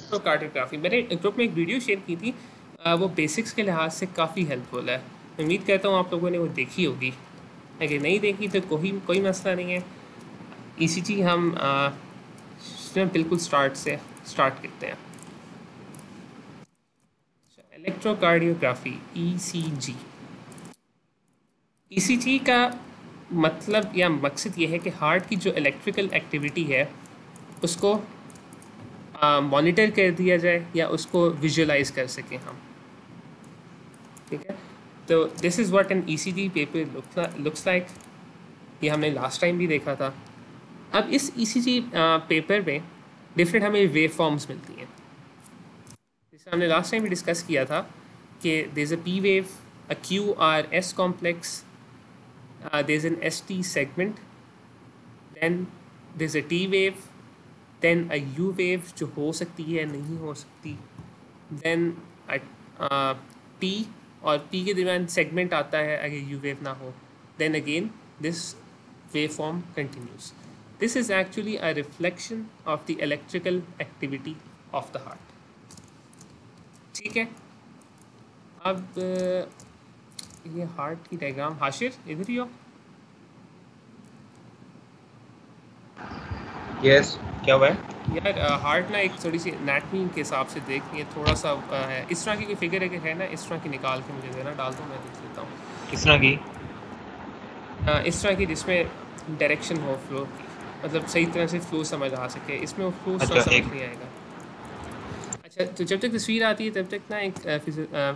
Electrocardiography मैंने group में एक वीडियो शेयर की थी। वो बेसिक्स के लिहाज से काफ़ी हेल्पफुल है। उम्मीद करता हूँ आप लोगों ने वो देखी होगी। अगर नहीं देखी तो कोई कोई मसला नहीं है। ईसीजी हम इसमें बिल्कुल स्टार्ट से स्टार्ट करते हैं। Electrocardiography ECG. ईसीजी का मतलब या मकसद ये है कि हार्ट की जो इलेक्ट्रिकल एक्टिविटी है उसको मॉनिटर कर दिया जाए या उसको विजुअलाइज कर सकें हम। ठीक है, तो this is what an ECG paper looks like. ये हमने लास्ट टाइम भी देखा था। अब इस ईसीजी पेपर में डिफरेंट हमें वेव फॉर्म्स मिलती हैं। जैसे हमने लास्ट टाइम भी डिस्कस किया था कि there is a P wave, a Q R S complex, there is an S T segment, then there is a T wave, then a U wave जो हो सकती है नहीं हो सकती, देन टी और पी के दरमियान सेगमेंट आता है अगर यू वेव ना हो, then again this wave form continues. This is actually a reflection of the electrical activity of the heart. ठीक है, अब ये हार्ट की डायग्राम, हाशिर इधर ही हो। यस, क्या हुआ है? यार हार्ट ना एक थोड़ी सी एनाटमी के हिसाब से देखनी है, थोड़ा सा है इस तरह की कोई फिगर अगर है ना इस तरह की निकाल के मुझे देना, डाल दो मैं देख लेता हूँ। किस तरह की? इस तरह की जिसमें डायरेक्शन हो फ्लो की, मतलब सही तरह से फ्लो समझ आ सके। इसमें वो फ्लो अच्छा, समझ एक नहीं आएगा। अच्छा, तो जब तक तस्वीर आती है तब तक ना एक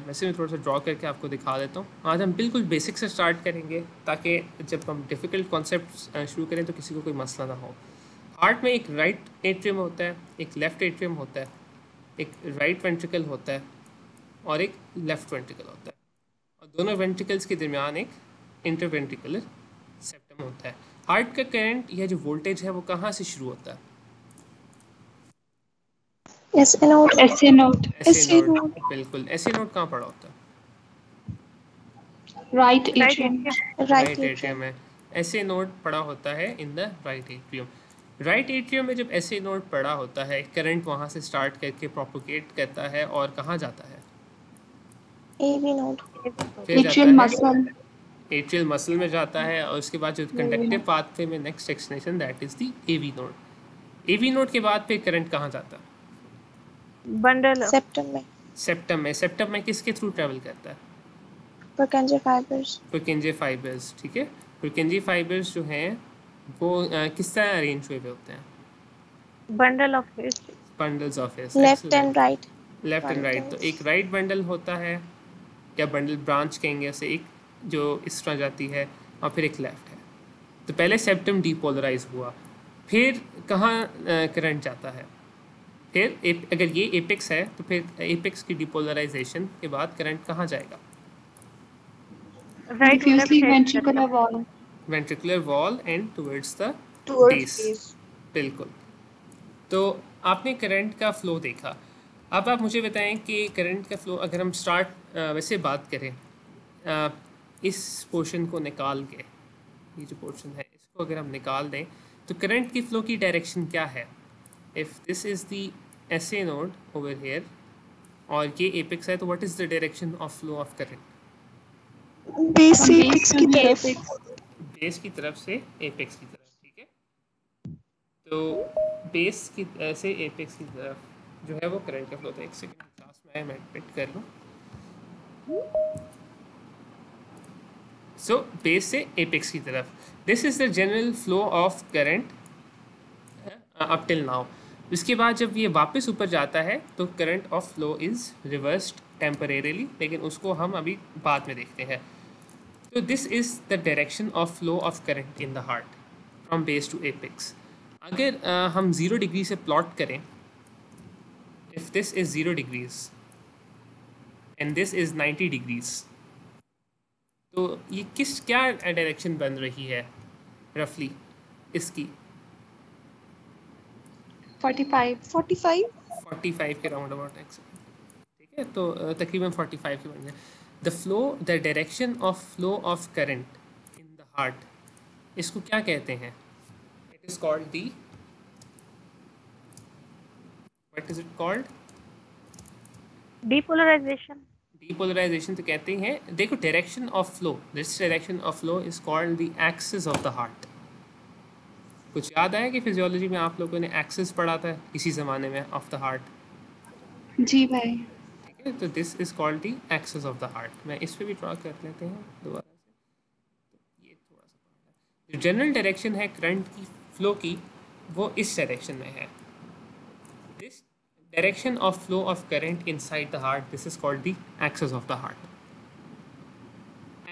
वैसे मैं थोड़ा सा ड्रॉ करके आपको दिखा देता हूँ। आज हम बिल्कुल बेसिक से स्टार्ट करेंगे ताकि जब हम डिफ़िकल्ट कॉन्सेप्ट शुरू करें तो किसी को कोई मसला ना हो। हार्ट में एक राइट एट्रियम होता है, एक लेफ़्ट एट्रियम होता है, एक राइट वेंट्रिकल होता है और एक लेफ़्ट वेंट्रिकल होता है, और दोनों वेंट्रिकल्स के दरमियान एक इंटरवेंट्रिकुलर सेप्टम होता है। हार्ट का करंट या जो वोल्टेज है वो कहाँ से शुरू होता है? ऐसे नोट ऐसे नोट ऐसे नोड, बिल्कुल। ऐसे नोड कहाँ पड़ा होता है? Right right atrium right right atrium atrium में ऐसे नोड पड़ा होता है in the right atrium. Right atrium में जब ऐसे नोड पड़ा होता है, करंट वहाँ से स्टार्ट करके प्रोपोगेट करता है और कहाँ जाता है? एवी नोट फिर जाता एट्रियल है मसल एट्रियल मसल में जाता है, और उसके बाद जो कंडक्टिव पाथवे में next extension that is the AV node. AV node के बाद फिर करंट कहाँ जाता है? बंडल सेप्टम में सेप्टम में। सेप्टम में किसके थ्रू ट्रेवल करता है? Purkinje fibres Purkinje fibres. ठीक है, पुरकिंजे फाइबर्स जो हैं वो किस तरह अरेंज हुए हुए होते हैं? Bundle of bundles of S, left and excellent. Right left and right, तो बंडल्स एक राइट बंडल होता है या बंडल ब्रांच कहेंगे उसे, एक जो इस तरह जाती है, और फिर एक लेफ्ट है। तो पहले सेप्टम डीपोलराइज हुआ, फिर कहाँ करंट जाता है? फिर अगर ये एपेक्स है तो फिर एपेक्स की डिपोलराइजेशन के बाद करंट कहाँ जाएगा? Right to diffusely left ventricular wall ventricular wall and towards the towards base. Base बिल्कुल। तो आपने करंट का फ्लो देखा। अब आप मुझे बताएं कि करंट का फ्लो अगर हम स्टार्ट वैसे बात करें, अ, इस पोर्शन को निकाल के, ये जो पोर्शन है इसको अगर हम निकाल दें तो करंट की फ्लो की डायरेक्शन क्या है? If this is the SA node over here और ये एपेक्स है, तो what is the direction of flow of current? Base from से बेस एपेक्स टू की द तरफ एपेक्स बेस की तरफ से एपेक्स की तरफ। ठीक है, तो बेस की से एपेक्स की तरफ जो है वो करंट का फ्लो था। एक सेकंड, क्लास में मैं एडमिट कर लूँ। सो बेस से एपेक्स की तरफ, this is the general flow of current up till now. उसके बाद जब ये वापस ऊपर जाता है तो current of flow is reversed temporarily, लेकिन उसको हम अभी बाद में देखते हैं। तो this is the direction of flow of current in the heart from base to apex. अगर हम 0 डिग्री से प्लॉट करें, if this is 0 degrees and this is 90 degrees, तो ये किस क्या डायरेक्शन बन रही है रफली इसकी? 45 45 45 के राउंड अबाउट। ठीक है, तो तकरीबन 45 के बन जाए। The flow, the direction of flow of current in the heart, इसको क्या कहते हैं? It is called the, what is it called? Depolarization. Depolarisation तो कहते हैं, देखो direction of flow, this direction of flow is called the axis of the heart. कुछ याद आया कि फिजियोलॉजी में आप लोगों ने एक्सिस पढ़ा था इसी ज़माने में ऑफ द हार्ट? जी भाई। ठीक है, तो this is called the axis of the heart. मैं इस पे भी ड्रॉ कर लेते हैं दोबारा से। ये थोड़ा सा जो जनरल डायरेक्शन है करंट की फ्लो की, वो इस डायरेक्शन में है। This direction of flow of current inside the heart, this is called the axis of the heart.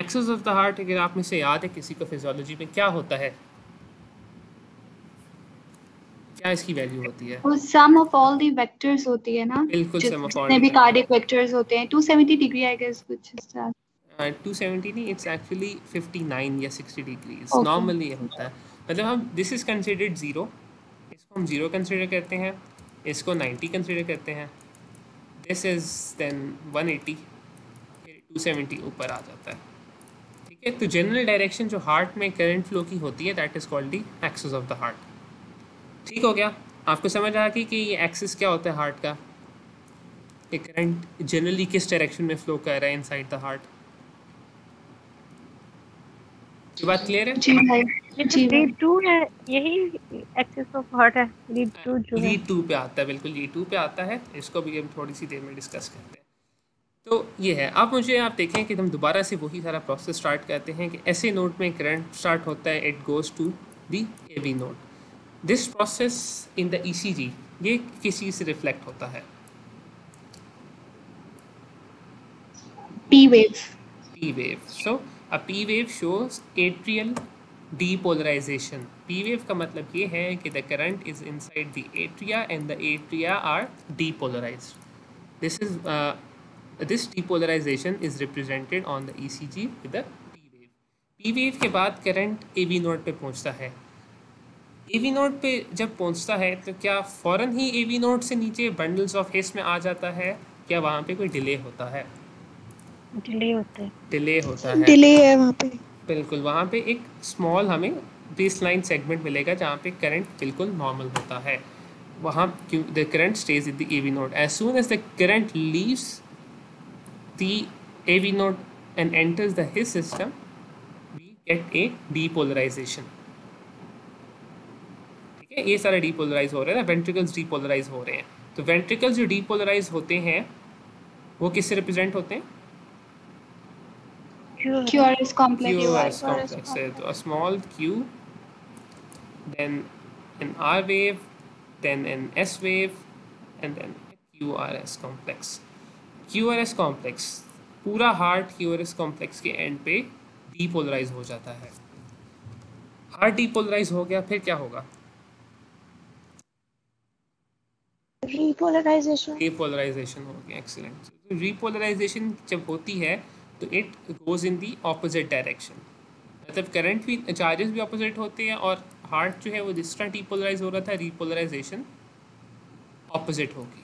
Axis of the heart अगर आप में से याद है किसी को फिजियोलॉजी में क्या होता है, क्या इसकी वैल्यू होती है? वो सम ऑफ ऑल द वेक्टर्स होती है ना, बिल्कुल सम ऑफ ऑल जितने भी कार्डिक वेक्टर्स होते हैं। 270 डिग्री आई गेस कुछ इस तरह। 270 नहीं, इट्स एक्चुअली 59 या 60 डिग्रीज ओके। नॉर्मली ये होता है। मतलब हम दिस इज कंसिडर्ड ज़ीरो, इसको हम ज़ीरो कंसिडर करते हैं, इसको 90 कंसिडर करते हैं, दिस इज़ देन 180, फिर 270 ऊपर आ जाता है। ठीक है, तो जनरल डायरेक्शन जो हार्ट में करंट फ्लो की होती है that is called the axis of the heart. ठीक हो गया? आपको समझ आ गई कि ये एक्सिस क्या होता है हार्ट का, कि करंट जनरली किस डायरेक्शन में फ्लो कर रहा है इनसाइड द हार्ट। ये बात क्लियर है? जी भाई। ये जी जो भाई। लीड टू है यही एक्सिस ऑफ हार्ट है, लीड टू जो है। लीड टू पे आता है, बिल्कुल लीड टू पे आता है। इसको भी हम थोड़ी सी देर में डिस्कस करते हैं। तो ये है। अब मुझे आप देखें कि हम दोबारा से वही सारा प्रोसेस स्टार्ट करते हैं कि ऐसे नोट में करंट स्टार्ट होता है, it goes to the A B node. This process in the ECG ये किस चीज़ से रिफ्लेक्ट होता है? P wave. P wave. So a P wave shows atrial depolarization. P wave का मतलब ये है कि the current is inside the atria and the atria are depolarized. This depolarization is represented on the ECG with the P wave. P wave के बाद current AV node पे पहुंचता है। AV node पे जब पहुंचता है तो क्या फ़ौरन ही AV node से नीचे bundles of His में आ जाता है, क्या वहाँ पे कोई डिले होता है? डिले होता है। डिले होता है, डिले है वहाँ पे। बिल्कुल। वहाँ पे एक स्मॉल हमें बेस लाइन सेगमेंट मिलेगा जहाँ पे करंट बिल्कुल नॉर्मल होता है। वहाँ the current stays in the AV node. As soon as the current leaves the AV node and enters the His system, we get a depolarisation. ठीक है, ये सारे डीपोलराइज हो रहे हैं ना, वेंट्रिकल्स डीपोलराइज हो रहे हैं। तो वेंट्रिकल्स जो डीपोलराइज होते हैं वो किससे रिप्रेजेंट होते हैं? QRS complex। QRS complex है, तो a small q, then an R wave, then an S wave, and then a QRS complex. QRS complex पूरा हार्ट QRS complex के एंड पे डीपोलराइज हो जाता है। हार्ट डीपोलराइज हो गया, फिर क्या होगा? रिपोलराइजेशन। रिपोलराइजेशन हो गया, एक्सीलेंट। रिपोलराइजेशन जब होती है तो it goes in the opposite direction, मतलब करंट भी, चार्जेस भी ऑपोजिट होते हैं, और हार्ट जो है वो जिस तरह डीपोलराइज हो रहा था, रिपोलराइजेशन ऑपोजिट होगी।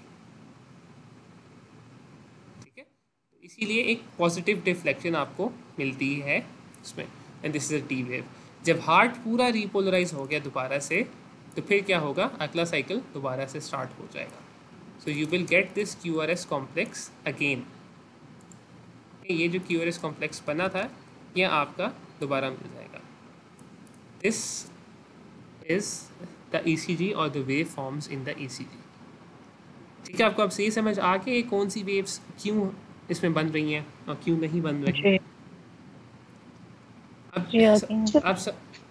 ठीक है, तो इसीलिए एक पॉजिटिव डिफ्लेक्शन आपको मिलती है इसमें, and this is a T wave. जब हार्ट पूरा रिपोलराइज हो गया दोबारा से, तो फिर क्या होगा, अगला साइकिल दोबारा से स्टार्ट हो जाएगा। So you will get this QRS complex again. ये जो QRS कॉम्प्लेक्स बना था यह आपका दोबारा मिल जाएगा। दिस इज द ECG और the wave forms in the ECG। ठीक है, आपको अब सही समझ आ गई कौन सी वेव्स क्यों इसमें बन रही हैं और क्यों नहीं बन रही हैं? अब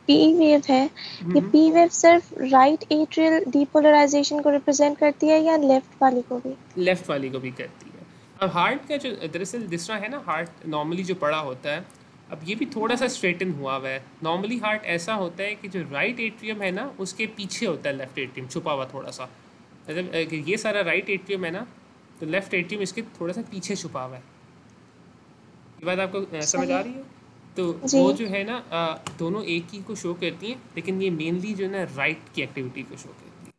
पी वेव है, ये पी वेव सिर्फ राइट एट्रियल डीपोलराइजेशन को रिप्रेजेंट करती है या लेफ्ट वाली को भी? लेफ्ट वाली को भी करती है। अब हार्ट का जो दरअसल जिस तरह है ना, हार्ट नॉर्मली जो पड़ा होता है, अब ये भी थोड़ा सा स्ट्रेटन हुआ हुआ है। नॉर्मली हार्ट ऐसा होता है कि जो राइट एट्रियम है ना उसके पीछे होता है लेफ्ट एट्रियम, छुपा हुआ थोड़ा सा। मतलब ये सारा राइट एट्रियम है ना, तो लेफ्ट एट्रियम इसके थोड़ा सा पीछे छुपा हुआ है। ये बात आपको समझ आ रही है? तो वो जो है ना दोनों एक ही को शो करती हैं, लेकिन ये मेनली जो है ना राइट की एक्टिविटी को शो करती है।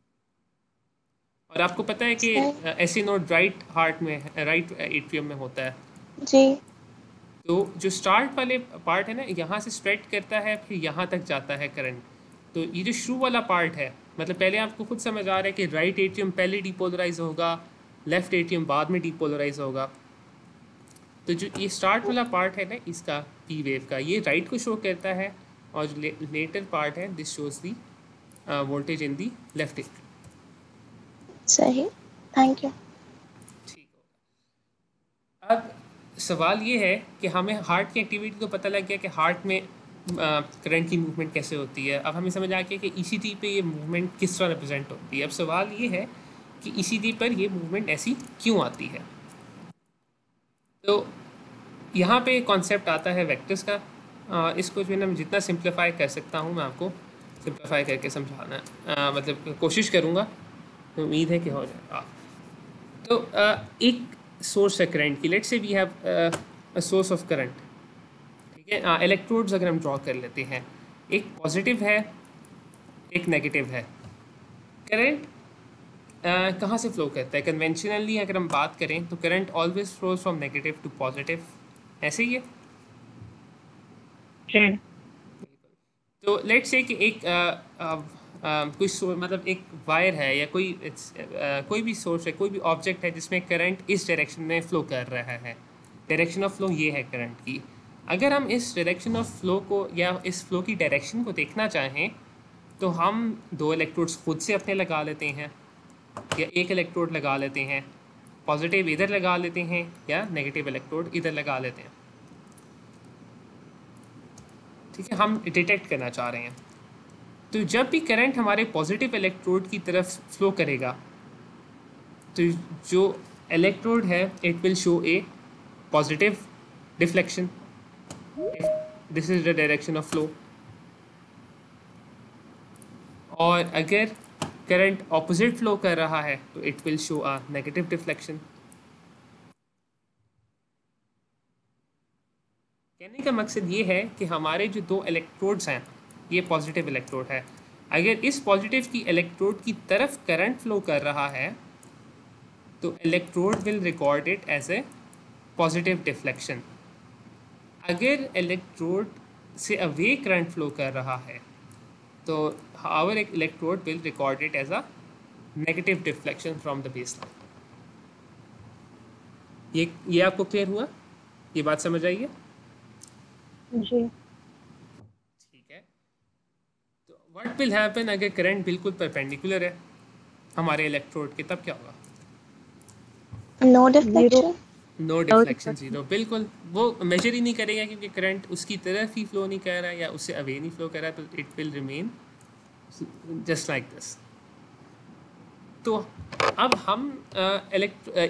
और आपको पता है कि ऐसे नोड राइट हार्ट में, राइट एट्रियम में होता है जी। तो जो स्टार्ट वाले पार्ट है ना, यहाँ से स्प्रेड करता है, फिर यहाँ तक जाता है करंट। तो ये जो शुरू वाला पार्ट है, मतलब पहले आपको खुद समझ आ रहा है कि राइट एट्रियम पहले डिपोलराइज होगा, लेफ़्ट एट्रियम बाद में डीपोलराइज होगा। तो जो ये स्टार्ट वाला पार्ट है ना इसका पी वेव का, ये राइट को शो करता है, और जो लेटर पार्ट है this shows the voltage in the left atrium. सही, थैंक यू। ठीक होगा। अब सवाल ये है कि हमें हार्ट की एक्टिविटी तो पता लग गया कि हार्ट में करंट की मूवमेंट कैसे होती है। अब हमें समझ आ गया कि ईसीजी पे ये मूवमेंट किस तरह रिप्रेजेंट होती है। अब सवाल ये है कि ईसीजी पर ये मूवमेंट ऐसी क्यों आती है। तो यहाँ पे कॉन्सेप्ट आता है वेक्टर्स का। इसको जो है ना मैं जितना सिंप्लीफाई कर सकता हूँ मैं आपको सिंप्लीफाई करके समझाना मतलब कोशिश करूँगा, तो उम्मीद है कि हो जाएगा। तो एक सोर्स है करंट की, let's say we have a source of current, ठीक है। इलेक्ट्रोड्स अगर हम ड्रॉ कर लेते हैं, एक पॉजिटिव है एक नेगेटिव है। करंट कहाँ से फ्लो करता है? कन्वेंशनली अगर हम बात करें तो current always flows from negative to positive, ऐसे ही है। तो लेट्स से कि एक कोई मतलब एक वायर है या कोई भी सोर्स है, कोई भी ऑब्जेक्ट है जिसमें करंट इस डायरेक्शन में फ़्लो कर रहा है। डायरेक्शन ऑफ फ्लो ये है करंट की। अगर हम इस डायरेक्शन ऑफ फ्लो को या इस फ्लो की डायरेक्शन को देखना चाहें तो हम दो इलेक्ट्रोड्स खुद से अपने लगा लेते हैं, या एक इलेक्ट्रोड लगा लेते हैं, पॉजिटिव इधर लगा लेते हैं या नेगेटिव इलेक्ट्रोड इधर लगा लेते हैं, ठीक है। हम डिटेक्ट करना चाह रहे हैं। तो जब भी करंट हमारे पॉजिटिव इलेक्ट्रोड की तरफ फ्लो करेगा तो जो इलेक्ट्रोड है it will show A positive deflection, this is the direction of flow. और अगर करंट ऑपोजिट फ्लो कर रहा है तो it will show a negative deflection. कहने का मकसद ये है कि हमारे जो दो इलेक्ट्रोड्स हैं, ये पॉजिटिव इलेक्ट्रोड है, अगर इस पॉजिटिव की इलेक्ट्रोड की तरफ करंट फ्लो कर रहा है तो electrode will record it as a positive deflection. अगर इलेक्ट्रोड से अवे करंट फ्लो कर रहा है तो our electrode will record it as a negative deflection from the base line. ये आपको क्लियर हुआ? ये बात समझ आई है? जी। ठीक है। तो व्हाट विल हैपन अगर करंट बिल्कुल परपेंडिकुलर है हमारे इलेक्ट्रोड के, तब क्या होगा? No deflection. No deflection, zero, बिल्कुल। वो मेजर ही नहीं करेगा क्योंकि करंट उसकी तरफ ही फ्लो नहीं कर रहा है या उससे अवे नहीं फ्लो कर रहा है, तो it will remain just like this. तो अब हम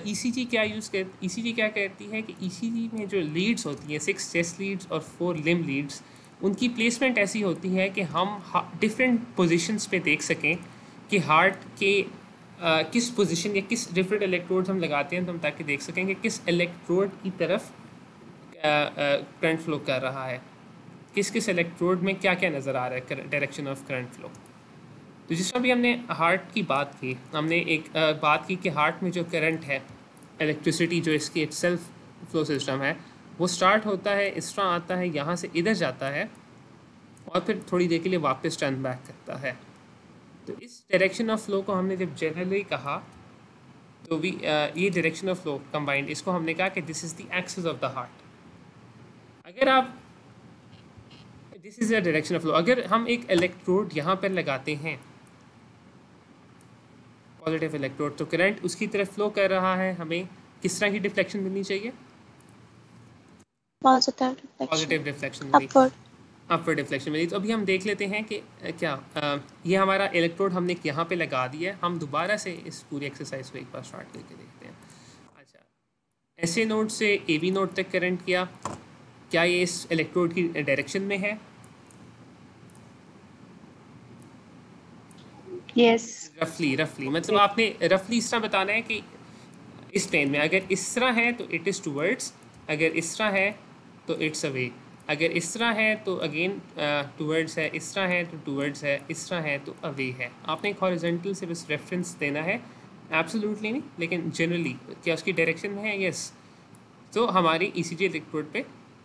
ईसीजी क्या यूज़ कर ईसीजी क्या कहती है कि ईसीजी में जो लीड्स होती हैं 6 चेस्ट लीड्स और 4 लिम्ब लीड्स, उनकी प्लेसमेंट ऐसी होती है कि हम डिफरेंट पोजीशंस पे देख सकें कि हार्ट के किस पोजीशन या किस डिफरेंट इलेक्ट्रोड्स हम लगाते हैं तो हम ताकि देख सकें कि किस इलेक्ट्रोड की तरफ करंट फ्लो कर रहा है, किस किस इलेक्ट्रोड में क्या क्या नज़र आ रहा है डायरेक्शन ऑफ करंट फ्लो। तो जिस तरह भी हमने हार्ट की बात की, हमने एक बात की कि हार्ट में जो करंट है, इलेक्ट्रिसिटी जो इसकी इटसेल्फ फ्लो सिस्टम है, वो स्टार्ट होता है इस तरह आता है, यहाँ से इधर जाता है और फिर थोड़ी देर के लिए वापस टर्न बैक करता है। तो इस डायरेक्शन ऑफ फ्लो को हमने जब जनरली कहा तो ये डायरेक्शन ऑफ फ्लो कंबाइंड, इसको हमने कहा कि this is the axis of the heart. अगर आप this is the direction of flow, अगर हम एक इलेक्ट्रोड यहाँ पर लगाते हैं पॉजिटिव इलेक्ट्रोड, तो करंट उसकी तरफ फ्लो कर रहा है, हमें किस तरह की डिफ्लेक्शन मिलनी चाहिए? पॉजिटिव डिफ्लेक्शन मिली, अपवर्ड डिफ्लेक्शन मिली। तो अभी हम देख लेते हैं कि ये हमारा इलेक्ट्रोड हमने यहाँ पे लगा दिया है। हम दोबारा से इस पूरी एक्सरसाइज को एक बार स्टार्ट करके देखते हैं। अच्छा, ऐसे नोड से ए बी नोड तक करंट किया, क्या ये इस इलेक्ट्रोड की डायरेक्शन में है? यस। रफली मतलब आपने रफली इस तरह बताना है कि इस प्लेन में अगर इस तरह है तो इट इज़ टूवर्ड्स, अगर इस तरह है तो इट्स अवे, अगर इस तरह है तो अगेन टूवर्ड्स है, इस तरह है तो टूवर्ड्स है, इस तरह है तो अवे है। आपने एक हॉरिजॉन्टल से बस रेफरेंस देना है, एब्सोल्युटली नहीं लेकिन जनरली क्या उसकी डायरेक्शन में है, यस, तो हमारी ईसीजी इलेक्ट्रोड पे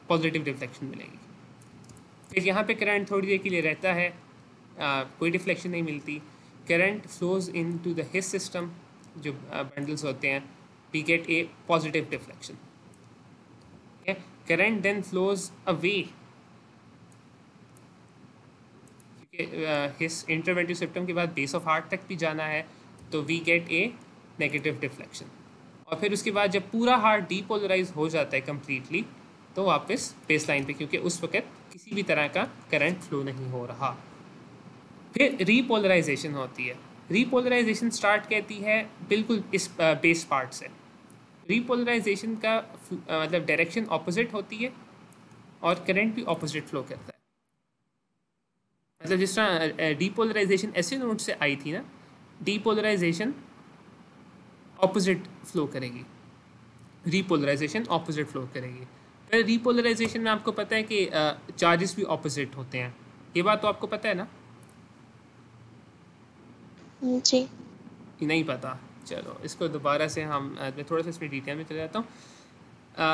पॉजिटिव डिफ्लेक्शन मिलेगी। फिर यहाँ पे करंट थोड़ी देर के लिए रहता है, कोई डिफ्लेक्शन नहीं मिलती। Current flows into the His system, जो बंडल्स होते हैं we get a positive deflection. Okay? Current then flows away. क्योंकि his interventive septum के बाद base of heart तक भी जाना है, तो we get a negative deflection. और फिर उसके बाद जब पूरा हार्ट डीपोलराइज हो जाता है कम्प्लीटली, तो वापस बेस लाइन पे, क्योंकि उस वक्त किसी भी तरह का करंट फ्लो नहीं हो रहा. फिर रीपोलराइजेशन होती है. रीपोलराइजेशन स्टार्ट कहती है बिल्कुल इस बेस पार्ट से. रीपोलराइजेशन का मतलब डायरेक्शन ऑपोजिट होती है और करंट भी ऑपोजिट फ्लो करता है. मतलब जिस तरह डीपोलराइजेशन ऐसे नोट से आई थी ना, डीपोलराइजेशन ऑपोजिट फ्लो करेगी, रीपोलराइजेशन ऑपोजिट फ्लो करेगी. फिर रीपोलराइजेशन में आपको पता है कि चार्जेस भी ऑपोजिट होते हैं. ये बात तो आपको पता है ना? जी. नहीं पता? चलो इसको दोबारा से मैं थोड़ा सा इसमें डिटेल में चले जाता हूँ.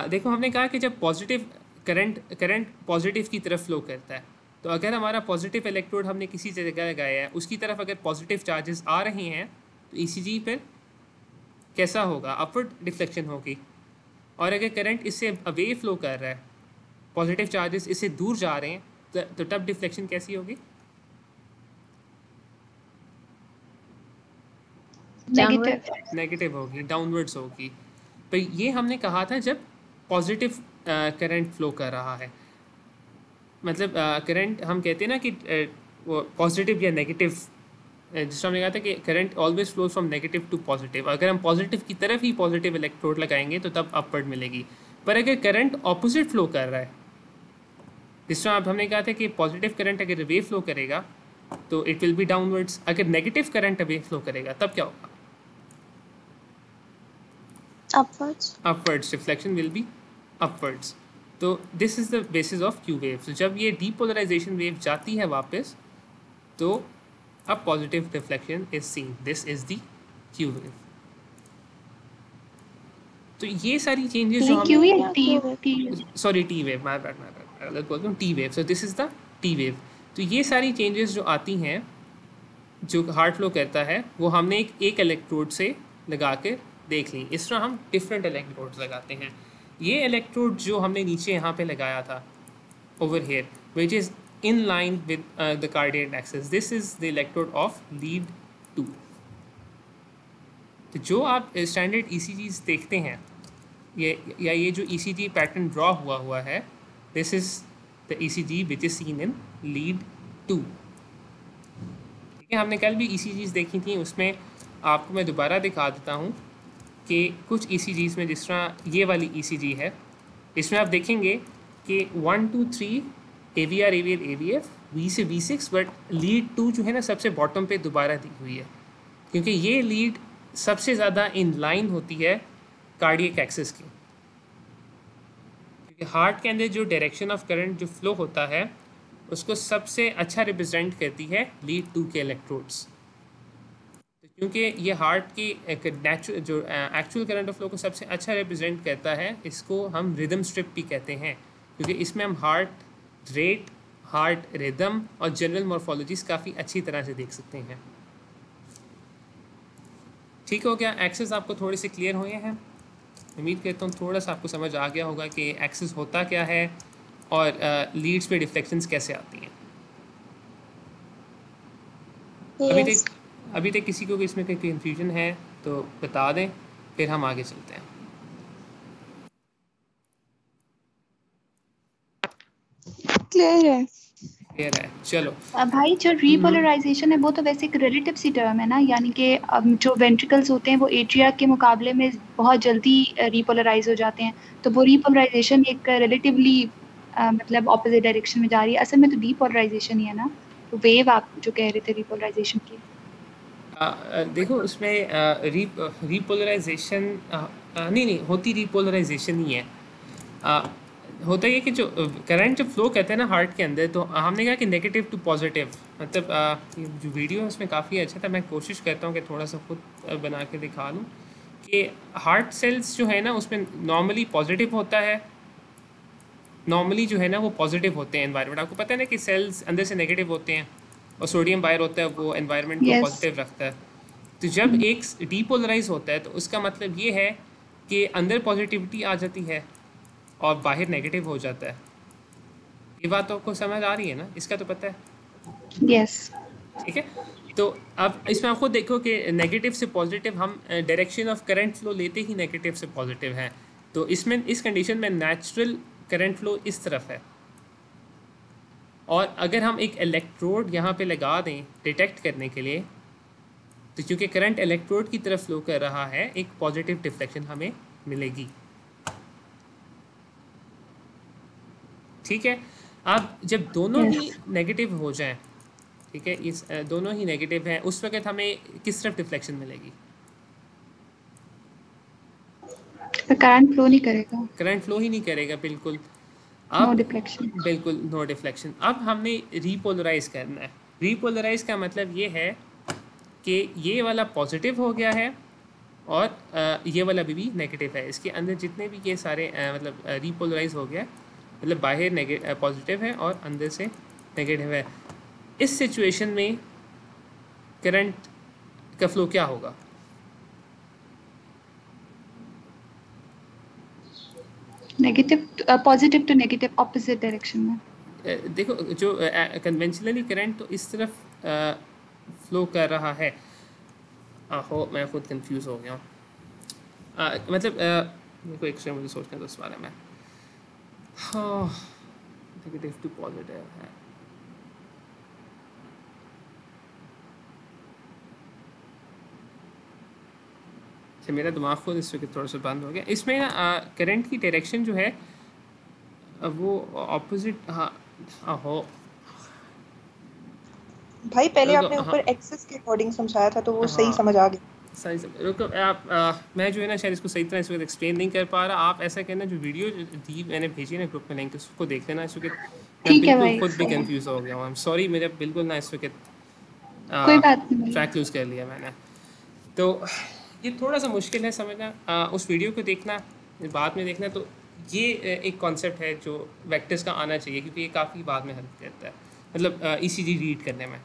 देखो, हमने कहा कि जब पॉजिटिव करंट पॉजिटिव की तरफ फ्लो करता है, तो अगर हमारा पॉजिटिव इलेक्ट्रोड हमने किसी जगह लगाया है, उसकी तरफ अगर पॉजिटिव चार्जेस आ रहे हैं, तो ईसीजी फिर कैसा होगा? अपवर्ड डिफ्लेक्शन होगी. और अगर करंट इससे अवे फ्लो कर रहा है, पॉजिटिव चार्जेस इससे दूर जा रहे हैं, तो तब डिफ्लेक्शन कैसी होगी? नेगेटिव होगी, डाउनवर्ड्स होगी. तो ये हमने कहा था जब पॉजिटिव करंट फ्लो कर रहा है. मतलब करंट हम कहते हैं ना कि वो पॉजिटिव या नेगेटिव, जिसमें हमने कहा था कि current always flows from negative to positive. अगर हम पॉजिटिव की तरफ ही पॉजिटिव इलेक्ट्रोड लगाएंगे तो तब अपवर्ड मिलेगी. पर अगर करंट ऑपोजिट फ्लो कर रहा है, जिसमें अब हमने कहा था कि पॉजिटिव करंट अगर वे फ्लो करेगा तो इट विल बी डाउनवर्ड्स. अगर नेगेटिव करंट वे फ्लो करेगा तब क्या होगा? Upwards. Deflection will be upwards. तो this is the basis of Q wave. तो जब ये डीपोलराइजेशन वेव जाती है वापस, तो अब positive deflection is seen. This is the Q wave. तो ये सारी चेंजेस जो हम sorry T wave, my bad अलग बोलता हूँ, T wave. So this is the T wave. तो ये सारी चेंजेस जो आती हैं, जो हार्ट फ्लो करता है, वो हमने एक इलेक्ट्रोड से लगा के देख ली. इस तरह हम डिफरेंट इलेक्ट्रोड्स लगाते हैं. ये इलेक्ट्रोड जो हमने नीचे यहाँ पे लगाया था over here, which is in line with the cardiac axis, this is the electrode of lead 2. तो जो आप स्टैंडर्ड ECGs देखते हैं, ये जो ECG पैटर्न ड्रॉ हुआ है, this is the ECG which is seen in lead 2. ठीक है, हमने कल भी ECGs देखी थी. उसमें आपको मैं दोबारा दिखा देता हूँ कि कुछ ECGs में, जिस तरह ये वाली ECG है, इसमें आप देखेंगे कि 1 2 3 AVR AVF V से V6, बट लीड 2 जो है ना सबसे बॉटम पे दोबारा दी हुई है, क्योंकि ये लीड सबसे ज़्यादा इन लाइन होती है कार्डियक एक्सिस की. क्योंकि हार्ट के अंदर जो डायरेक्शन ऑफ करंट जो फ्लो होता है, उसको सबसे अच्छा रिप्रेजेंट करती है लीड 2 के इलेक्ट्रोड्स. तो क्योंकि ये हार्ट की नेचुरल जो एक्चुअल करंट ऑफ फ्लो को सबसे अच्छा रिप्रेजेंट करता है, इसको हम रिदम स्ट्रिप भी कहते हैं, क्योंकि इसमें हम हार्ट रेट, हार्ट रिदम और जनरल मॉर्फोलॉजीज काफ़ी अच्छी तरह से देख सकते हैं. ठीक हो गया? एक्सेस आपको थोड़े से क्लियर हुए हैं? उम्मीद करता हूँ थोड़ा सा आपको समझ आ गया होगा कि एक्सेस होता क्या है और लीड्स पे डिफ्लेक्शंस कैसे आती हैं. अभी तक किसी को भी इसमें कोई कन्फ्यूजन है तो बता दें, फिर हम आगे चलते हैं. क्लियर है. चलो भाई, जो रीपोलराइजेशन है वो तो वैसे एक रिलेटिव सी टर्म है ना, यानी कि जो वेंट्रिकल्स होते हैं वो एट्रिया के मुकाबले में बहुत जल्दी रीपोलराइज हो जाते हैं. तो वो रीपोलराइजेशन एक रिलेटिवली मतलब ऑपोजिट डायरेक्शन में जा रही है. असल में तो डीपोलराइजेशन ही है ना. तो वेव आप जो कह रहे थे रीपोलराइजेशन की, देखो उसमें रीपोलराइजेशन नहीं होती, रीपोलराइजेशन ही है. होता है कि जो करंट जब फ्लो करते हैं ना हार्ट के अंदर, तो हमने कहा कि नेगेटिव टू पॉजिटिव, मतलब जो वीडियो है उसमें काफ़ी अच्छा था. मैं कोशिश करता हूँ कि थोड़ा सा खुद बना के दिखा लूँ कि हार्ट सेल्स जो है ना उसमें नॉर्मली पॉजिटिव होता है. नॉर्मली जो है ना वो पॉजिटिव होते हैं. एनवायरनमेंट आपको पता है ना कि सेल्स अंदर से नेगेटिव होते हैं और सोडियम बाहर होता है, वो एनवायरनमेंट को पॉजिटिव रखता है. तो जब एक डीपोलराइज होता है तो उसका मतलब ये है कि अंदर पॉजिटिविटी आ जाती है और बाहर नेगेटिव हो जाता है। ये बात तो आपको समझ आ रही है ना, इसका तो पता है। यस। ठीक है, तो अब इसमें आपको देखो कि नेगेटिव से पॉजिटिव हम डायरेक्शन ऑफ करंट फ्लो लेते ही नेगेटिव से पॉजिटिव है, तो इसमें इस कंडीशन में नेचुरल करंट फ्लो इस तरफ है। और अगर हम एक इलेक्ट्रोड यहाँ पे लगा दें डिटेक्ट करने के लिए, तो क्योंकि करंट इलेक्ट्रोड की तरफ फ्लो कर रहा है, एक पॉजिटिव डिफ्लेक्शन हमें मिलेगी। ठीक है, अब जब दोनों ही नेगेटिव हो जाएं, ठीक है, इस दोनों ही नेगेटिव हैं, उस वक्त हमें किस तरफ डिफ्लेक्शन मिलेगी? करंट फ्लो नहीं करेगा, करंट फ्लो ही नहीं करेगा, बिल्कुल। नो अब डिफ्लेक्शन। बिल्कुल नो डिफ्लेक्शन। अब हमने रीपोलराइज करना है। रीपोलराइज का मतलब ये है कि ये वाला पॉजिटिव हो गया है और ये वाला भी नेगेटिव है। इसके अंदर जितने भी ये सारे मतलब रीपोलराइज हो गया, मतलब बाहर पॉजिटिव है और अंदर से नेगेटिव है। इस सिचुएशन में करंट का फ्लो क्या होगा? Negative positive to negative opposite direction में। देखो, जो कन्वेंशनली करंट तो इस तरफ फ्लो कर रहा है। हो, मैं खुद कंफ्यूज हो गया हूँ। मतलब मेरे को एक्स्ट्रा मुझे सोचना था उस बारे में। हाँ, नेगेटिव टू पॉजिटिव है। अच्छा, मेरा दिमाग खुद इस वक्त थोड़ा सा बंद हो गया। इसमें ना करंट की डायरेक्शन जो है वो ऑपोजिट। हाँ हो भाई पहले रुको, आपने हाँ ऊपर एक्सेस के अकॉर्डिंग समझाया था तो वो सही हाँ समझ आ गया। सही सब रुको। आप मैं जो है ना शायद इसको सही तरह इस वक्त एक्सप्लेन नहीं कर पा रहा। आप ऐसा करना, जो वीडियो दी मैंने भेजी ना ग्रुप में लिंक, उसको देख लेना। इस वक्त मैं ठीक है बिल्कुल भाई, खुद भी कंफ्यूज हो गया हूँ। आई एम सॉरी, मेरा बिल्कुल ना इस वक्त कोई बात नहीं भाई। ट्रैक लूज़ कर लिया मैंने। तो ये थोड़ा सा मुश्किल है समझना। उस वीडियो को देखना, बाद में देखना। तो ये एक कॉन्सेप्ट है जो वेक्टर्स का आना चाहिए, क्योंकि ये काफ़ी बाद में हेल्प करता है, मतलब ईसीजी रीड करने में।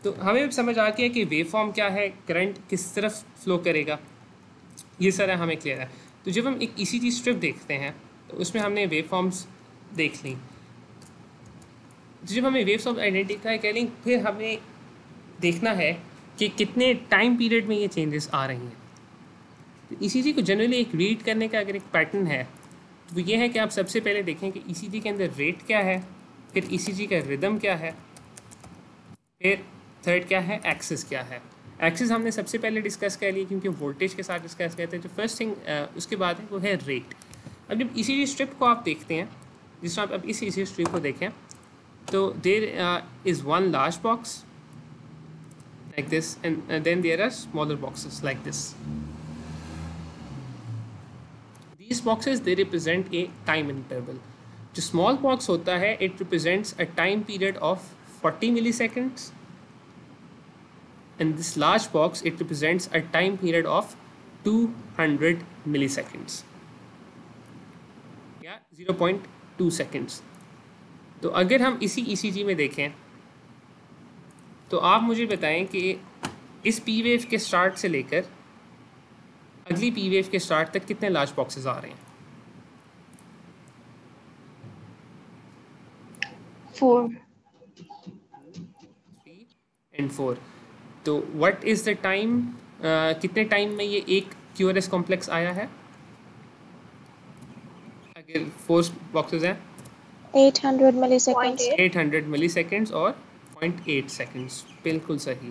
तो हमें समझ आ गया कि वेव फॉर्म क्या है, करंट किस तरफ फ्लो करेगा, ये सारा हमें क्लियर है। तो जब हम एक ईसीजी स्ट्रिप देखते हैं तो उसमें हमने वेव फॉर्म्स देख ली। तो जब हमें वेव फॉर्म आइडेंटिफाई कर लें, फिर हमें देखना है कि कितने टाइम पीरियड में ये चेंजेस आ रही हैं। तो ईसीजी को जनरली एक रीड करने का अगर एक पैटर्न है तो ये है कि आप सबसे पहले देखें कि ईसीजी के अंदर रेट क्या है, फिर ईसीजी का रिदम क्या है, फिर थर्ड क्या है, एक्सिस क्या है। एक्सिस हमने सबसे पहले डिस्कस कर लिया क्योंकि वोल्टेज के साथ डिस्कस करते हैं। जो फर्स्ट थिंग उसके बाद है वो है रेट। अब जब ईसीजी स्ट्रिप को आप देखते हैं, जिस तरह आप अब इस ईसीजी स्ट्रिप को देखें, तो there is one large box like this, and then there are smaller boxes like this. These boxes, they represent a time interval. जो small box होता है, it represents a time period of 40 milliseconds, and this large box, it represents a time period of 200 milliseconds या 0.2 seconds. तो अगर हम इसी ECG में देखें तो आप मुझे बताएं कि इस पी वेव के स्टार्ट से लेकर अगली पी वेव के स्टार्ट तक कितने लार्ज बॉक्सेस आ रहे हैं? 4 3 and 4. तो व्हाट इज़ द टाइम, कितने टाइम में ये एक क्यूआरएस कॉम्प्लेक्स आया है? अगर 4 बॉक्सेस हैं 800 milliseconds. 800 मिलीसेकंड्स और 0.8 सेकंड्स, बिल्कुल सही।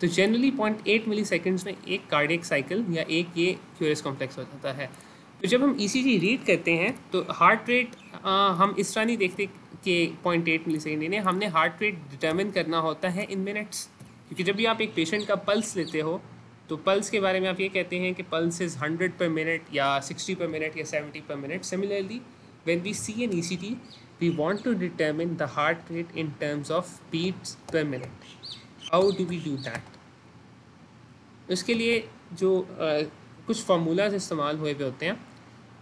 तो जनरली 0.8 मिलीसेकंड्स में एक कार्डियक साइकिल या एक ये क्यूआरएस कॉम्प्लेक्स हो जाता है। तो जब हम ईसीजी रीड करते हैं तो हार्ट रेट हम इस तरह नहीं देखते कि 0.8 मिलीसेकंड, नहीं, हमने हार्ट रेट डिटर्मिन करना होता है इन मिनट्स। क्योंकि जब भी आप एक पेशेंट का पल्स लेते हो तो पल्स के बारे में आप ये कहते हैं कि पल्स इज़ 100 पर मिनट या 60 पर मिनट या 70 per minute. Similarly, when we see an ECG, we want to determine the heart rate in terms of beats per minute. How do we do that? उसके लिए जो कुछ फार्मूलाज इस्तेमाल हुए हुए होते हैं,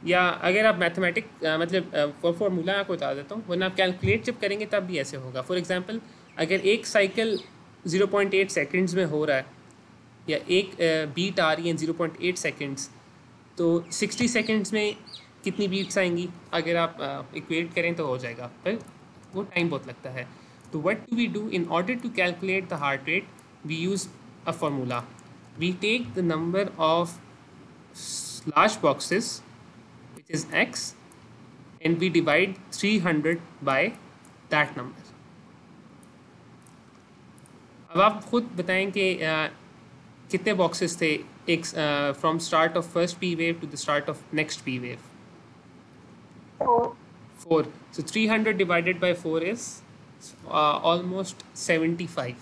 या अगर आप मैथमेटिक मतलब फार्मूला आपको बता देता हूँ, वरना आप कैलकुलेट जब करेंगे तब भी ऐसे होगा। फॉर एग्जांपल, अगर एक साइकिल 0.8 सेकंड्स में हो रहा है या एक बीट आ रही है 0.8 सेकंड्स, तो 60 सेकंड्स में कितनी बीट्स आएंगी? अगर आप इक्वेट करें तो हो जाएगा, पर वो टाइम बहुत लगता है। तो what do we do in order to calculate the heart rate? We use a formula. We take the number of large boxes, which is x, and we divide 300 by that number. अब आप खुद बताएं कि कितने boxes थे एक from start of first P wave to the start of next P wave? 4. So 300 divided by 4 is almost 75.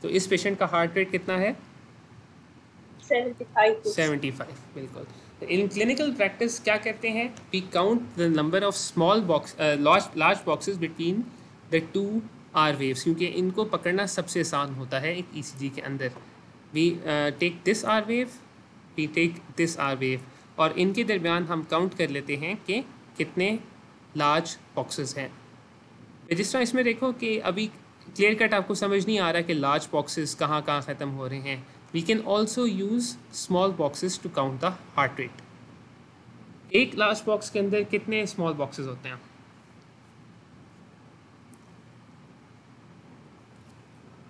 तो इस पेशेंट का हार्ट रेट कितना है? 75, बिल्कुल। इन क्लिनिकल प्रैक्टिस क्या कहते हैं? We count the number of small box large boxes between the two R waves, क्योंकि इनको पकड़ना सबसे आसान होता है एक ईसीजी के अंदर। We take this R wave, we take this R wave, और इनके दरमियान हम काउंट कर लेते हैं कि कितने लार्ज बॉक्सेस हैं। जिस तरह इसमें देखो कि अभी क्लियर कट आपको समझ नहीं आ रहा कि लार्ज बॉक्सेस कहाँ कहाँ ख़त्म हो रहे हैं। We can also use small boxes to count the heart rate. एक लार्ज बॉक्स के अंदर कितने स्मॉल बॉक्सेस होते हैं?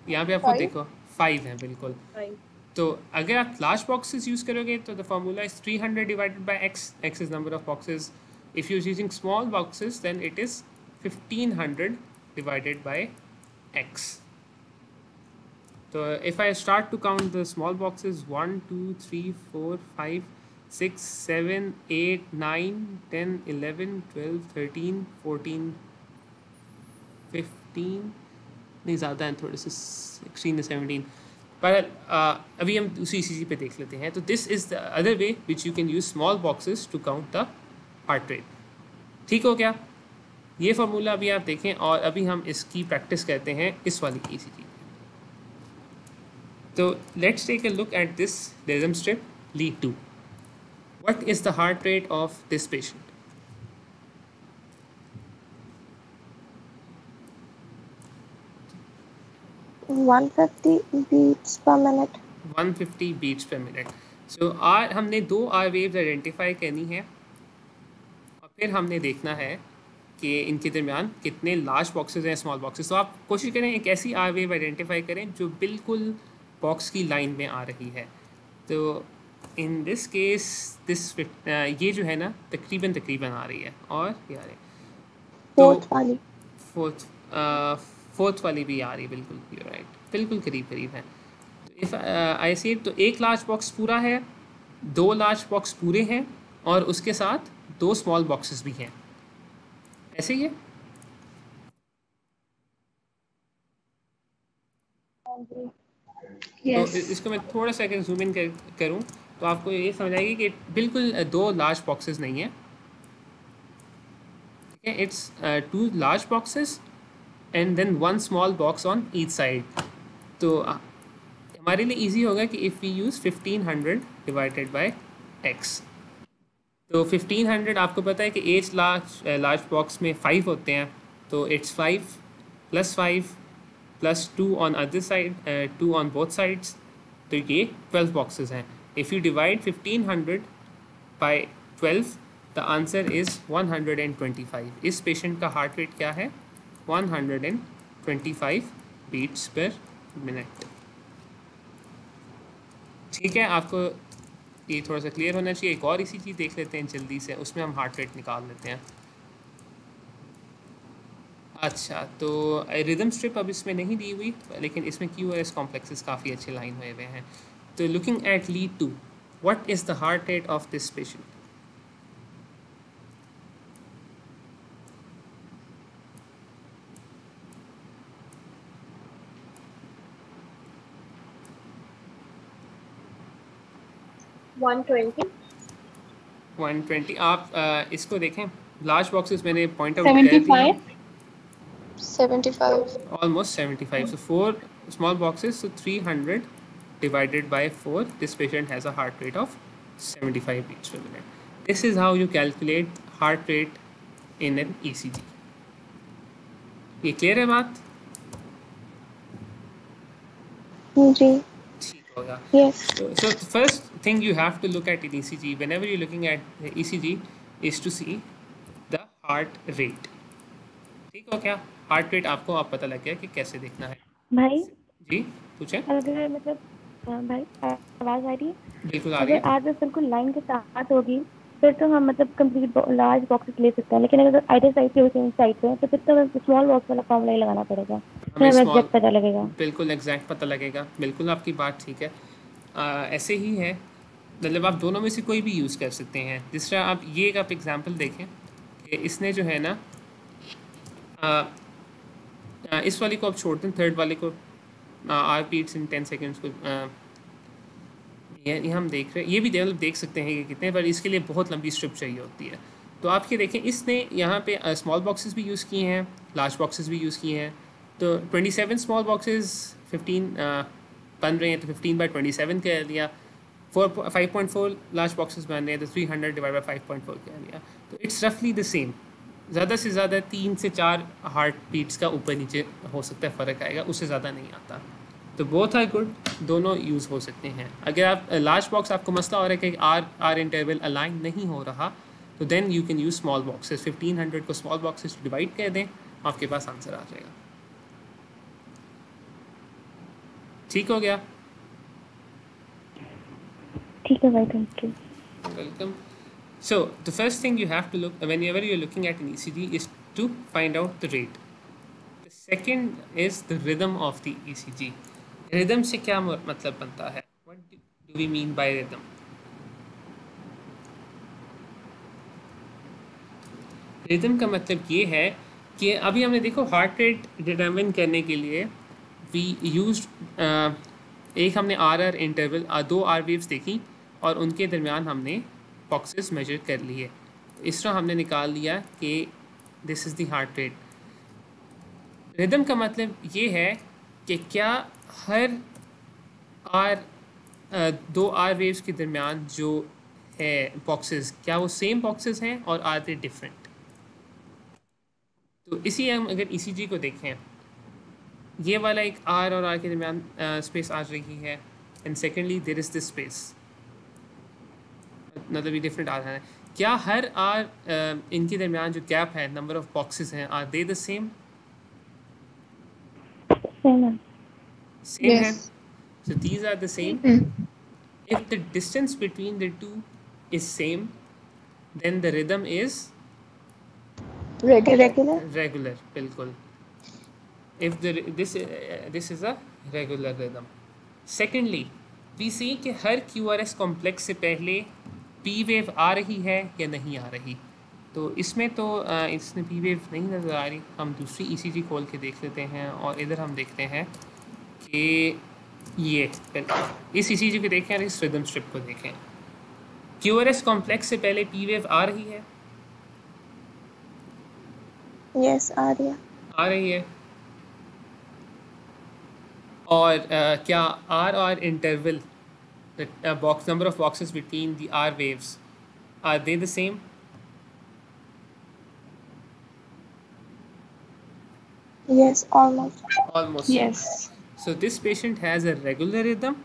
यहाँ पे आपको 5 देखो 5 हैं, बिल्कुल। तो अगर आप लार्ज बॉक्सेस यूज़ करोगे तो the formula is 300 divided by X. X is number of boxes. If you using small boxes then it is 1500 divided by X. So if I start to count the small boxes, 1 2 3 4 5 6 7 8 9 10 11 12 13 14 15, नहीं ज़्यादा हैं थोड़े से, 16 17, पर अभी हम दूसरी चीज़ पे देख लेते हैं. तो this is the other way which you can use small boxes to count the heart rate. ठीक हो गया? ये फार्मूला अभी आप देखें, और अभी हम इसकी प्रैक्टिस करते हैं इस वाली ECG. So let's take a look at this rhythm strip lead 2. What is the heart rate of this patient? $150 beats per minute. 150 beats per minute. So हमने दो आर वेव्स आइडेंटिफाई करनी है, और फिर हमने देखना है कि इनके दरमियान कितने लार्ज बॉक्सेस हैं, स्मॉल बॉक्सेस. तो आप कोशिश करें एक ऐसी आर वेव आइडेंटिफाई करें जो बिल्कुल बॉक्स की लाइन में आ रही है. तो इन दिस केस दिस ये जो है ना तकरीबन आ रही है, और ये आ रही है. फोर्थ वाली, फोर्थ वाली भी आ रही है, बिल्कुल यू राइट, बिल्कुल करीब है. तो इफ़ आई सी, तो एक लार्ज बॉक्स पूरा है, दो लार्ज बॉक्स पूरे हैं, और उसके साथ दो स्मॉल बॉक्सेस भी हैं. ऐसे ही है. तो इसको मैं थोड़ा सा अगर जूम इन करूँ तो आपको ये समझ आएगी कि बिल्कुल दो लार्ज बॉक्सेस नहीं है. ठीक है, it's two large boxes and then one small box on each side. तो हमारे लिए इजी होगा कि if we use 1500 divided by X. तो 1500 आपको पता है कि एच लार्ज बॉक्स में 5 होते हैं, तो it's 5 + 5 + 2 on other side, 2 on both sides, तो ये 12 बॉक्सेस हैं. If you divide 1500 by 12 the answer is 125. इस पेशेंट का हार्ट रेट क्या है? 125 बीट्स पर मिनट. ठीक है, आपको ये थोड़ा सा क्लियर होना चाहिए. एक और इसी चीज़ देख लेते हैं जल्दी से, उसमें हम हार्ट रेट निकाल लेते हैं. अच्छा, तो रिदम स्ट्रिप अब इसमें नहीं दी हुई, लेकिन इसमें QRS कॉम्प्लेक्सेस काफ़ी अच्छे लाइन हुए हुए हैं. तो looking at lead 2, what is the heart rate of this patient? $120. 120. आप इसको देखें, लार्ज बॉक्सेस मैंने पॉइंट आउट कर दिए, 75. almost 75. So 4 small boxes, so 300 divided by 4. This patient has a heart rate of 75 beats per minute. This is how you calculate heart rate in an ECG. ये clear है बात? जी. ठीक होगा. Yes. So the first thing you have to look at in ECG whenever you're looking at the ECG is to see the heart rate. ठीक हो क्या? Heart rate आपको आप पता लग गया कि कैसे देखना है. भाई जी पूछें. अगर मतलब भाई आवाज आ रही है? बिल्कुल आ रही अगर है. आर बिल्कुल लाइन के साथ होगी फिर तो हम मतलब कंप्लीट लार्ज बॉक्सेस ले सकते हैं, लेकिन अगर आइडल साइड पे सेम साइड पे तो फिर तो हमें स्मॉल बॉक्स वाला फॉर्मूला ही लगाना पड़ेगा, फिर हमें हमें स्मॉल एग्जैक्ट पता लगेगा. बिल्कुल एग्जैक्ट पता लगेगा. बिल्कुल आपकी बात ठीक है. ऐसे ही है, मतलब आप दोनों में से कोई भी यूज़ कर सकते हैं. जिस तरह आप ये एक आप एग्जांपल देखें कि इसने जो है ना इस वाली को आप छोड़ दें, थर्ड वाले को आर पीट्स इन 10 सेकेंड्स को ये हम देख रहे हैं. ये भी देख सकते हैं कि कितने, पर इसके लिए बहुत लंबी स्ट्रिप चाहिए होती है. तो आप ये देखें इसने यहाँ पे स्मॉल बॉक्सेस भी यूज़ किए हैं, लार्ज बॉक्सेस भी यूज़ किए हैं. तो 27 स्मॉल बॉक्सेस 15 बन रहे हैं तो 15/27 कह लिया. 5.4 लार्ज बॉक्सेस बन रहे हैं तो 300 डिवाइड बाई 5.4 कह लिया. तो इट्स रफली द सेम. ज़्यादा से ज़्यादा 3 से 4 हार्ट बीट्स का ऊपर नीचे हो सकता है, फ़र्क आएगा, उससे ज़्यादा नहीं आता. तो बोथ आर गुड, दोनों यूज़ हो सकते हैं. अगर आप लार्ज बॉक्स आपको मसला हो रहा है कि आर इंटरवल अलाइन नहीं हो रहा तो then you can use small boxes. 1500 को स्मॉल बॉक्सेस डिवाइड कर दें, आपके पास आंसर आ जाएगा. ठीक हो गया? ठीक है भाई, thank you. Welcome. So the first thing you have to look whenever you're looking at an ECG is to find out the rate. The second is the rhythm of the ECG. Rhythm से क्या मतलब बनता है? What do we mean by rhythm? Rhythm का मतलब ये है कि अभी हमने देखो हार्ट रेट डिटरमिन करने के लिए वी यूज्ड एक हमने आर इंटरवल 2 आर वेव्स देखी और उनके दरमियान हमने बॉक्सेस मेजर कर लिए. इस तरह हमने निकाल लिया कि this is the heart rate. Rhythm का मतलब ये है कि क्या हर दो आर वेव्स के दरमियान जो है बॉक्सेस, क्या वो सेम बॉक्सेस हैं और आर दे डिफरेंट. तो इसी हम अगर ECG को देखें, ये वाला एक आर और आर के दरमियान स्पेस आ रही है and secondly there is this space, मतलब ये डिफरेंट आ रहा है. क्या हर आर इनके दरमियान जो गैप है, नंबर ऑफ बॉक्सेस हैं, are they the same? Same है. सेम है. Yes. So these are the same. If the distance between the two is same, then the rhythm is Regular. regular. बिल्कुल. If this is a regular rhythm. Secondly, we see कि हर QRS complex से पहले P wave आ रही है या नहीं आ रही. तो इसमें तो इसमें P वेव नहीं नज़र आ रही. हम दूसरी ECG खोल के देख लेते हैं और इधर हम देखते हैं कि ये इस ECG को देखें और इस रिदम स्ट्रिप को देखें. QRS कॉम्प्लेक्स से पहले P वेव आ रही है. Yes, Arya. आ रही है. और क्या R interval, the number of boxes between the R waves, are they the same? Yes, almost. Almost. Yes. So this patient has a regular rhythm,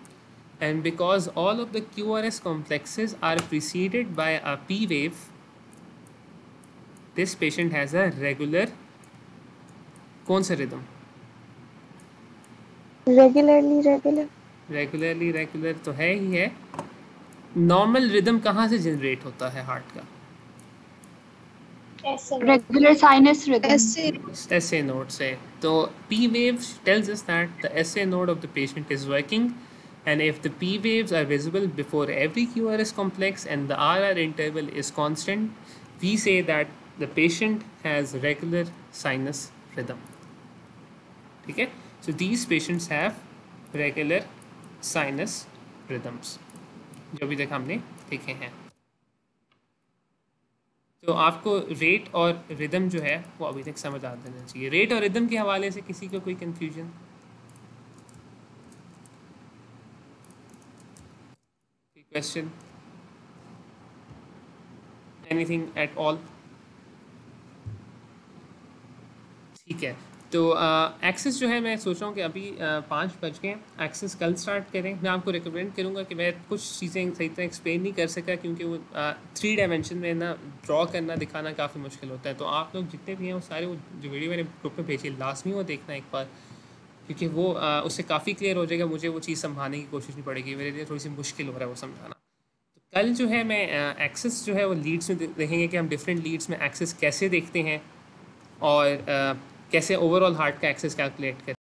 and because all of the QRS complexes are preceded by a P wave, this patient has a regular कौन सा rhythm? Regularly regular तो है ही है. Normal rhythm कहाँ से generate होता है heart का? Regular sinus rhythm. SA node से. तो P wave tells us that the SA node of the patient is working, and if the P waves are visible before every QRS complex and the RR interval is constant, we say that the patient has regular sinus rhythm. ठीक है? So these patients have regular sinus rhythms, जो अभी तक हमने देखे हैं. तो आपको रेट और रिदम जो है वो अभी तक समझ आ जाना चाहिए. रेट और रिदम के हवाले से किसी को कोई कंफ्यूजन? कोई क्वेश्चन? Anything at all? ठीक है. तो एक्सेस जो है मैं सोच रहा हूँ कि अभी 5 बज गए हैं, एक्सेस कल स्टार्ट करें। मैं आपको रिकमेंड करूँगा कि मैं कुछ चीज़ें सही तरह एक्सप्लेन नहीं कर सका क्योंकि वो 3 डायमेंशन में ना ड्रॉ करना दिखाना काफ़ी मुश्किल होता है। तो आप लोग जितने भी हैं वो सारे वो जो वीडियो मैंने ग्रुप में भेजी लाजमी वो देखना एक बार, क्योंकि वो उससे काफ़ी क्लियर हो जाएगा। मुझे वो चीज़ समझाने की कोशिश नहीं पड़ेगी, मेरे लिए थोड़ी सी मुश्किल हो रहा है वो समझाना। तो कल जो है मैं एक्सेस जो है वो लीड्स में देखेंगे कि हम डिफरेंट लीड्स में एक्सेस कैसे देखते हैं और कैसे ओवरऑल हार्ट का एक्सेस कैलकुलेट करें।